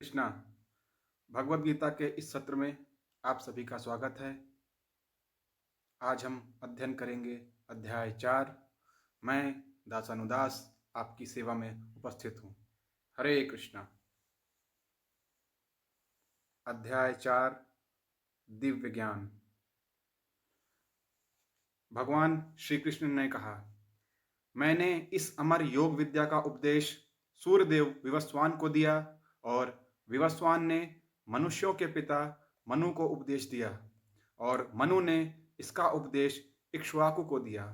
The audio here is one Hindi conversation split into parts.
कृष्णा। भगवत गीता के इस सत्र में आप सभी का स्वागत है। आज हम अध्ययन करेंगे अध्याय 4। मैं दासानुदास आपकी सेवा में उपस्थित हूँ। हरे कृष्णा। अध्याय 4, दिव्य ज्ञान। भगवान श्री कृष्ण ने कहा, मैंने इस अमर योग विद्या का उपदेश सूर्यदेव विवस्वान को दिया और विवस्वान ने मनुष्यों के पिता मनु को उपदेश दिया और मनु ने इसका उपदेश इक्ष्वाकु को दिया।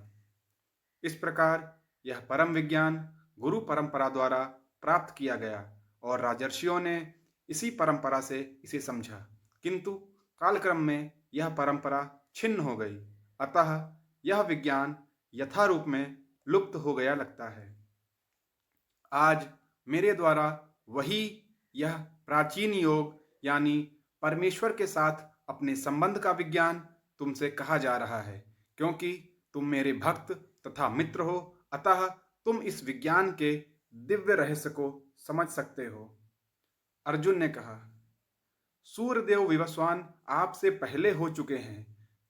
इस प्रकार यह परम विज्ञान गुरु परंपरा द्वारा प्राप्त किया गया और राजर्षियों ने इसी परंपरा से इसे समझा, किंतु कालक्रम में यह परंपरा छिन्न हो गई, अतः यह विज्ञान यथारूप में लुप्त हो गया लगता है। आज मेरे द्वारा वही यह प्राचीन योग यानी परमेश्वर के साथ अपने संबंध का विज्ञान तुमसे कहा जा रहा है, क्योंकि तुम मेरे भक्त तथा मित्र हो, अतः तुम इस विज्ञान के दिव्य रहस्य को समझ सकते हो। अर्जुन ने कहा, सूर्यदेव विवस्वान आपसे पहले हो चुके हैं,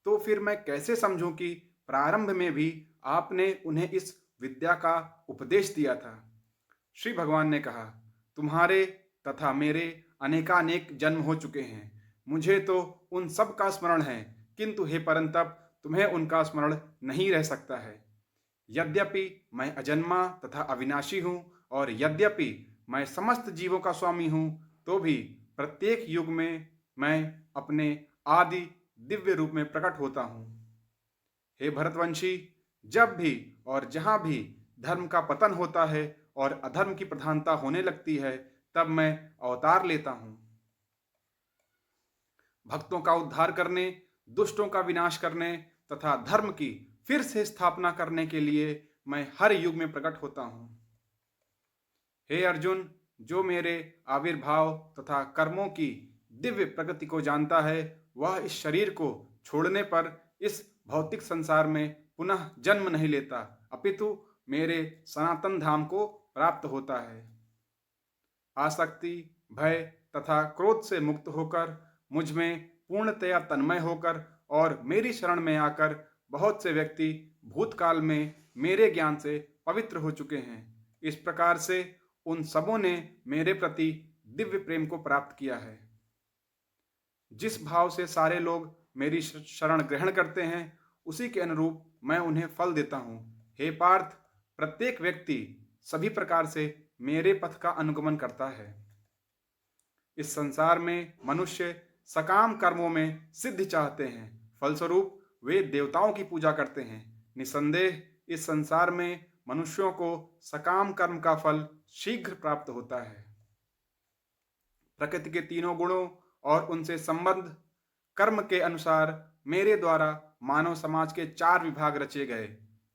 तो फिर मैं कैसे समझूं कि प्रारंभ में भी आपने उन्हें इस विद्या का उपदेश दिया था। श्री भगवान ने कहा, तुम्हारे तथा मेरे अनेकानेक जन्म हो चुके हैं, मुझे तो उन सब का स्मरण है, किंतु हे परंतप तुम्हें उनका स्मरण नहीं रह सकता है। यद्यपि मैं अजन्मा तथा अविनाशी हूँ और यद्यपि मैं समस्त जीवों का स्वामी हूँ, तो भी प्रत्येक युग में मैं अपने आदि दिव्य रूप में प्रकट होता हूँ। हे भरतवंशी, जब भी और जहाँ भी धर्म का पतन होता है और अधर्म की प्रधानता होने लगती है, तब मैं अवतार लेता हूँ। भक्तों का उद्धार करने, दुष्टों का विनाश करने तथा धर्म की फिर से स्थापना करने के लिए मैं हर युग में प्रकट होता हूँ। हे अर्जुन, जो मेरे आविर्भाव तथा कर्मों की दिव्य प्रगति को जानता है, वह इस शरीर को छोड़ने पर इस भौतिक संसार में पुनः जन्म नहीं लेता, अपितु मेरे सनातन धाम को प्राप्त होता है। आसक्ति, भय तथा क्रोध से मुक्त होकर, मुझ में पूर्णतया तन्मय होकर और मेरी शरण में आकर बहुत से व्यक्ति भूतकाल में मेरे ज्ञान से पवित्र हो चुके हैं। इस प्रकार से उन सबों ने मेरे प्रति दिव्य प्रेम को प्राप्त किया है। जिस भाव से सारे लोग मेरी शरण ग्रहण करते हैं, उसी के अनुरूप मैं उन्हें फल देता हूँ। हे पार्थ, प्रत्येक व्यक्ति सभी प्रकार से मेरे पथ का अनुगमन करता है। इस संसार में मनुष्य सकाम कर्मों में सिद्धि चाहते हैं, फलस्वरूप वे देवताओं की पूजा करते हैं। निसंदेह इस संसार में मनुष्यों को सकाम कर्म का फल शीघ्र प्राप्त होता है। प्रकृति के तीनों गुणों और उनसे संबद्ध कर्म के अनुसार मेरे द्वारा मानव समाज के 4 विभाग रचे गए।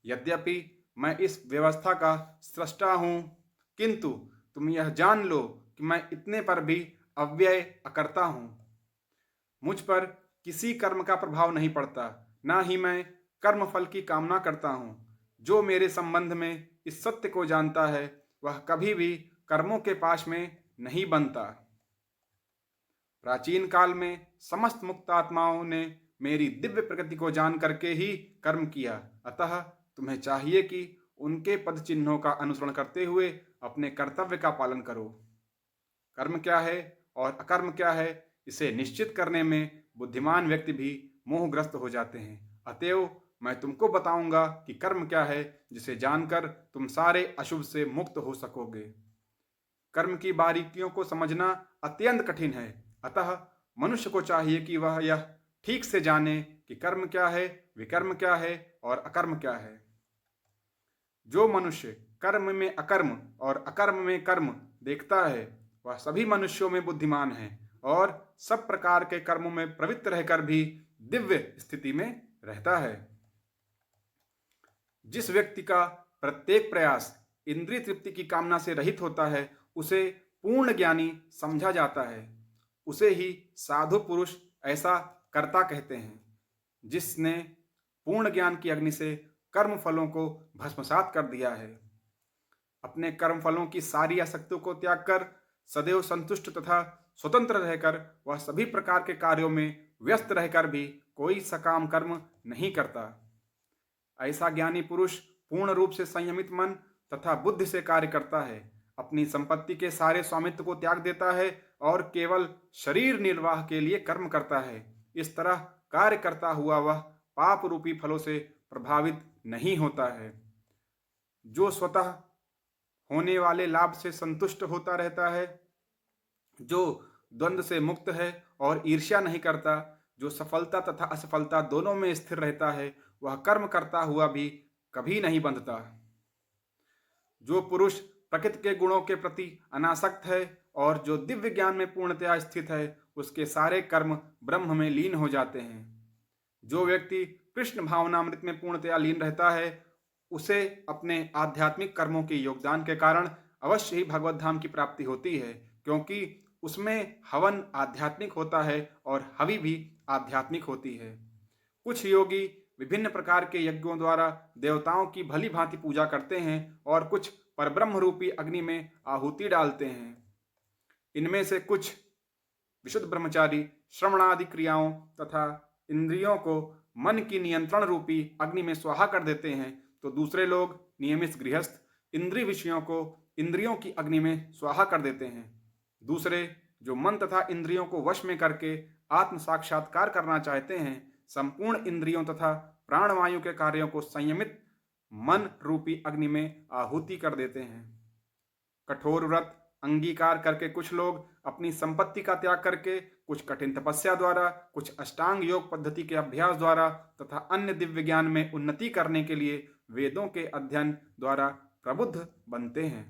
यद्यपि मैं इस व्यवस्था का सृष्टा हूँ, किंतु तुम यह जान लो कि मैं इतने पर भी अव्यय अकर्ता हूँ। मुझ पर किसी कर्म का प्रभाव नहीं पड़ता, ना ही मैं कर्म फल की कामना करता हूँ। जो मेरे संबंध में इस सत्य को जानता है, वह कभी भी कर्मों के पाश में नहीं बनता। प्राचीन काल में समस्त मुक्त आत्माओं ने मेरी दिव्य प्रकृति को जान करके ही कर्म किया, अतः तुम्हें चाहिए कि उनके पद चिन्हों का अनुसरण करते हुए अपने कर्तव्य का पालन करो। कर्म क्या है और अकर्म क्या है, इसे निश्चित करने में बुद्धिमान व्यक्ति भी मोहग्रस्त हो जाते हैं। अतएव मैं तुमको बताऊंगा कि कर्म क्या है, जिसे जानकर तुम सारे अशुभ से मुक्त हो सकोगे। कर्म की बारीकियों को समझना अत्यंत कठिन है, अतः मनुष्य को चाहिए कि वह यह ठीक से जाने कि कर्म क्या है, विकर्म क्या है और अकर्म क्या है। जो मनुष्य कर्म में अकर्म और अकर्म में कर्म देखता है, वह सभी मनुष्यों में बुद्धिमान है और सब प्रकार के कर्मों में प्रवृत्त रहकर भी दिव्य स्थिति में रहता है। जिस व्यक्ति का प्रत्येक प्रयास इंद्रिय तृप्ति की कामना से रहित होता है, उसे पूर्ण ज्ञानी समझा जाता है। उसे ही साधु पुरुष ऐसा कर्ता कहते हैं, जिसने पूर्ण ज्ञान की अग्नि से कर्म फलों को भस्मसात कर दिया है। अपने कर्म फलों की सारी आसक्तियों को त्याग कर सदैव संतुष्ट तथा स्वतंत्र रहकर वह सभी प्रकार के कार्यों में व्यस्त रहकर भी कोई सकाम कर्म नहीं करता। ऐसा ज्ञानी पुरुष पूर्ण रूप से संयमित मन तथा बुद्धि से कार्य करता है, अपनी संपत्ति के सारे स्वामित्व को त्याग देता है और केवल शरीर निर्वाह के लिए कर्म करता है। इस तरह कार्य करता हुआ वह पाप रूपी फलों से प्रभावित नहीं होता है। जो स्वतः होने वाले लाभ से संतुष्ट होता रहता है, जो द्वंद्व से मुक्त है और ईर्ष्या नहीं करता, जो सफलता तथा असफलता दोनों में स्थिर रहता है, वह कर्म करता हुआ भी कभी नहीं बंधता। जो पुरुष प्रकृति के गुणों के प्रति अनासक्त है और जो दिव्य ज्ञान में पूर्णतया स्थित है, उसके सारे कर्म ब्रह्म में लीन हो जाते हैं। जो व्यक्ति कृष्ण भावनामृत में पूर्णतया लीन रहता है, उसे अपने आध्यात्मिक कर्मों के योगदान के कारण अवश्य ही भगवत धाम की प्राप्ति होती है, क्योंकि उसमें हवन आध्यात्मिक होता है और हवि भी आध्यात्मिक होती है। कुछ योगी विभिन्न प्रकार के यज्ञों द्वारा देवताओं की भली भांति पूजा करते हैं और कुछ परब्रह्म रूपी अग्नि में आहुति डालते हैं। इनमें से कुछ विशुद्ध ब्रह्मचारी श्रवणादि क्रियाओं तथा इंद्रियों को मन की नियंत्रण रूपी अग्नि में स्वाहा कर देते हैं, तो दूसरे लोग नियमित गृहस्थ इंद्रिय विषयों को इंद्रियों की अग्नि में स्वाहा कर देते हैं। दूसरे जो मन तथा इंद्रियों को वश में करके आत्म साक्षात्कार करना चाहते हैं, संपूर्ण इंद्रियों तथा प्राणवायु के कार्यों को संयमित मन रूपी अग्नि में आहुति कर देते हैं। कठोर व्रत अंगीकार करके कुछ लोग अपनी संपत्ति का त्याग करके, कुछ कठिन तपस्या द्वारा, कुछ अष्टांग योग पद्धति के अभ्यास द्वारा तथा अन्य दिव्य ज्ञान में उन्नति करने के लिए वेदों के अध्ययन द्वारा प्रबुद्ध बनते हैं।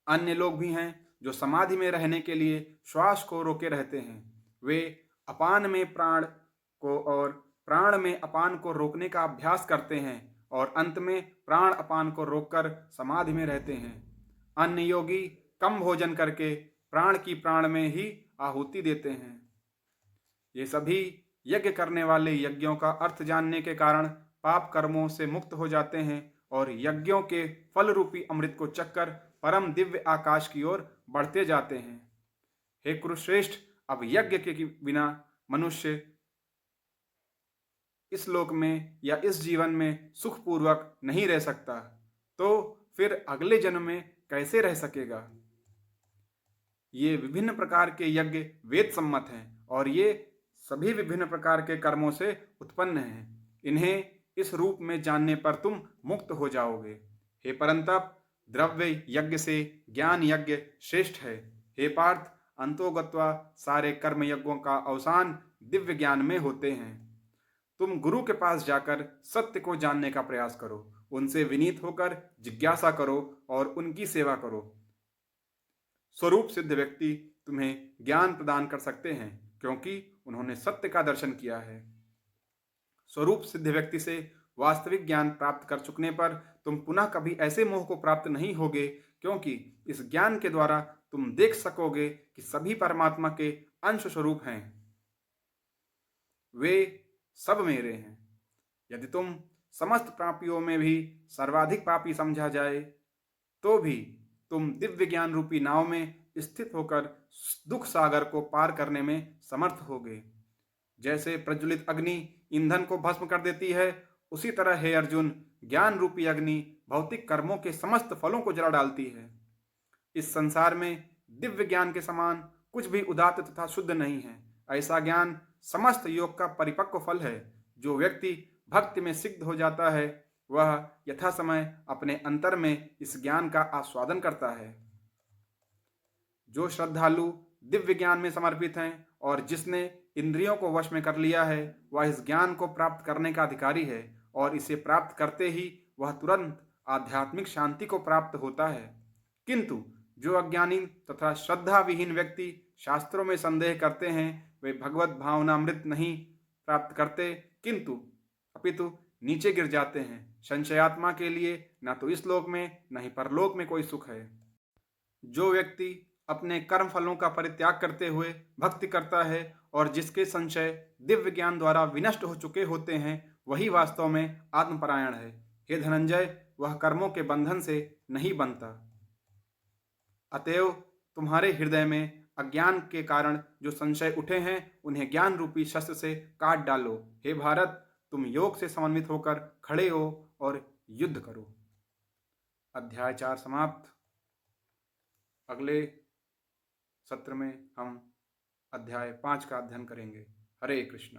अन्य लोग भी हैं जो समाधि में रहने के लिए श्वास को रोके रहते हैं। वे अपान में प्राण को और प्राण में अपान को रोकने का अभ्यास करते हैं और अंत में प्राण अपान को रोककर समाधि में रहते हैं। अन्य योगी कम भोजन करके प्राण की प्राण में ही आहुति देते हैं। ये सभी यज्ञ करने वाले यज्ञों का अर्थ जानने के कारण पाप कर्मों से मुक्त हो जाते हैं और यज्ञों के फल रूपी अमृत को चखकर परम दिव्य आकाश की ओर बढ़ते जाते हैं। हे कुरुश्रेष्ठ, अब यज्ञ के बिना मनुष्य इस लोक में या इस जीवन में सुखपूर्वक नहीं रह सकता, तो फिर अगले जन्म में कैसे रह सकेगा। ये विभिन्न प्रकार के यज्ञ वेद सम्मत हैं और ये सभी विभिन्न प्रकार के कर्मों से उत्पन्न हैं। इन्हें इस रूप में जानने पर तुम मुक्त हो जाओगे। हे परंतप, द्रव्य यज्ञ से ज्ञान यज्ञ श्रेष्ठ है। हे पार्थ, अंतोगत्वा सारे कर्म यज्ञों का अवसान दिव्य ज्ञान में होते हैं। तुम गुरु के पास जाकर सत्य को जानने का प्रयास करो, उनसे विनीत होकर जिज्ञासा करो और उनकी सेवा करो। स्वरूप सिद्ध व्यक्ति तुम्हें ज्ञान प्रदान कर सकते हैं, क्योंकि उन्होंने सत्य का दर्शन किया है। स्वरूप सिद्ध व्यक्ति से वास्तविक ज्ञान प्राप्त कर चुकने पर तुम पुनः कभी ऐसे मोह को प्राप्त नहीं होगे, क्योंकि इस ज्ञान के द्वारा तुम देख सकोगे कि सभी परमात्मा के अंश स्वरूप हैं, वे सब मेरे हैं। यदि तुम समस्त पापियों में भी सर्वाधिक पापी समझा जाए, तो भी तुम दिव्य ज्ञान रूपी नाव में स्थित होकर दुख सागर को पार करने में समर्थ होगे। जैसे प्रज्वलित अग्नि ईंधन को भस्म कर देती है, उसी तरह हे अर्जुन, ज्ञान रूपी अग्नि भौतिक कर्मों के समस्त फलों को जला डालती है। इस संसार में दिव्य ज्ञान के समान कुछ भी उदात्त तथा शुद्ध नहीं है। ऐसा ज्ञान समस्त योग का परिपक्व फल है। जो व्यक्ति भक्ति में सिद्ध हो जाता है, वह यथा समय अपने अंतर में इस ज्ञान का आस्वादन करता है। जो श्रद्धालु दिव्य ज्ञान में समर्पित हैं और जिसने इंद्रियों को वश में कर लिया है, वह इस ज्ञान को प्राप्त करने का अधिकारी है और इसे प्राप्त करते ही वह तुरंत आध्यात्मिक शांति को प्राप्त होता है। किंतु जो अज्ञानी तथा श्रद्धा विहीन व्यक्ति शास्त्रों में संदेह करते हैं, वे भगवत भावनामृत नहीं प्राप्त करते, किंतु अपितु नीचे गिर जाते हैं। संशयात्मा के लिए न तो इस लोक में न ही परलोक में कोई सुख है। जो व्यक्ति अपने कर्म फलों का परित्याग करते हुए भक्ति करता है और जिसके संशय दिव्य ज्ञान द्वारा विनष्ट हो चुके होते हैं, वही वास्तव में आत्मपरायण है। हे धनंजय, वह कर्मों के बंधन से नहीं बनता। अतएव तुम्हारे हृदय में अज्ञान के कारण जो संशय उठे हैं उन्हें ज्ञान रूपी शस्त्र से काट डालो। हे भारत, तुम योग से समन्वित होकर खड़े हो और युद्ध करो। अध्याय 4 समाप्त। अगले सत्र में हम अध्याय 5 का अध्ययन करेंगे। हरे कृष्ण।